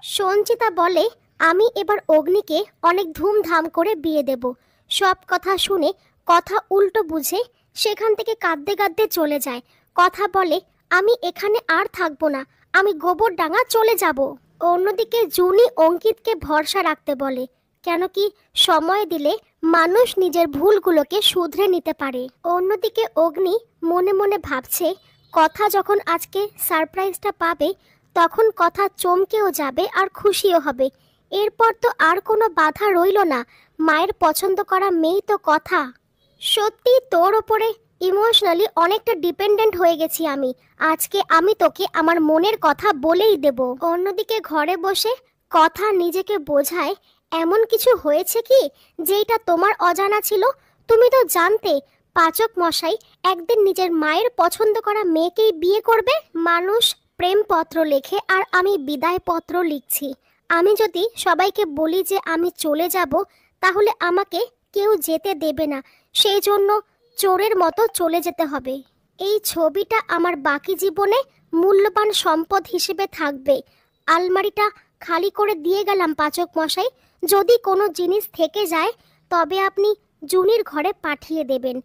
সঞ্চিতা বলে, আমি এবার অগ্নিকে অনেক ধুমধাম করে বিয়ে দেব। সব কথা শুনে কথা উল্টো বুঝে সেখান থেকে কাঁদতে কাঁদতে চলে যায়। কথা বলে, আমি এখানে আর থাকবো না, আমি গোবরডাঙ্গা চলে যাব। অন্যদিকে জুনি অঙ্কিতকে ভরসা রাখতে বলে, কেন কি সময় দিলে মানুষ নিজের ভুলগুলোকে শুধরে নিতে পারে। অন্যদিকে অগ্নি মনে মনে ভাবছে, কথা যখন আজকে সারপ্রাইজটা পাবে তখন কথা চমকেও যাবে আর খুশিও হবে। এরপর তো আর কোনো বাধা রইল না, মায়ের পছন্দ করা মেয়েই তো কথা। সত্যি তোর ওপরে ইমোশনালি অনেকটা ডিপেন্ডেন্ট হয়ে গেছি আমি। আজকে আমি তোকে আমার মনের কথা বলেই দেব। অন্যদিকে ঘরে বসে কথা নিজেকে বোঝায়, এমন কিছু হয়েছে কি যেটা তোমার অজানা ছিল? তুমি তো জানতে পাচক মশাই একদিন নিজের মায়ের পছন্দ করা মেয়েকেই বিয়ে করবে। মানুষ প্রেমপত্র লেখে আর আমি বিদায় পত্র লিখছি। আমি যদি সবাইকে বলি যে আমি চলে যাব, তাহলে আমাকে কেউ যেতে দেবে না। সেই জন্য চোরের মতো চলে যেতে হবে। এই ছবিটা আমার বাকি জীবনে মূল্যবান সম্পদ হিসেবে থাকবে। আলমারিটা খালি করে দিয়ে গেলাম পাচক মশাই। যদি কোনো জিনিস থেকে যায় তবে আপনি জুনির ঘরে পাঠিয়ে দেবেন।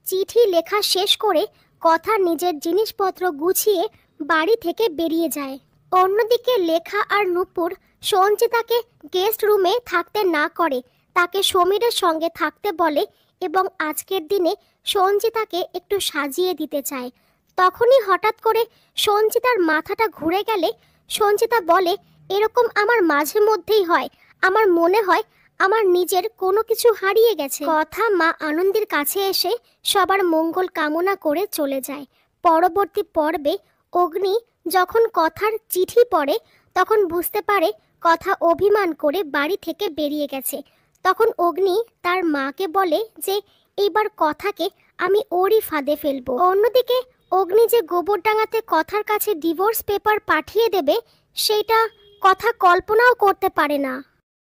চিঠি লেখা শেষ করে কথা নিজের জিনিসপত্র গুছিয়ে বাড়ি থেকে বেরিয়ে যায়। অন্যদিকে লেখা আর নূপুর সঞ্চিতাকে গেস্ট রুমে থাকতে না করে, তাকে সমীরের সঙ্গে থাকতে বলে এবং আজকের দিনে সঞ্চিতাকে একটু সাজিয়ে দিতে চায়। তখনই হঠাৎ করে সঞ্চিতার মাথাটা ঘুরে গেলে সঞ্চিতা বলে, এরকম আমার মাঝে মধ্যেই হয়। আমার মনে হয় আমার নিজের কোনো কিছু হারিয়ে গেছে। কথা মা আনন্দের কাছে এসে সবার মঙ্গল কামনা করে চলে যায়। পরবর্তী পর্বে অগ্নি যখন কথার চিঠি পড়ে তখন বুঝতে পারে কথা অভিমান করে বাড়ি থেকে বেরিয়ে গেছে। তখন অগ্নি তার মাকে বলে যে এইবার কথাকে আমি ওরই ফাঁদে ফেলবো। অন্যদিকে অগ্নি যে গোবরডাঙ্গাতে কথার কাছে ডিভোর্স পেপার পাঠিয়ে দেবে, সেটা কথা কল্পনাও করতে পারে না।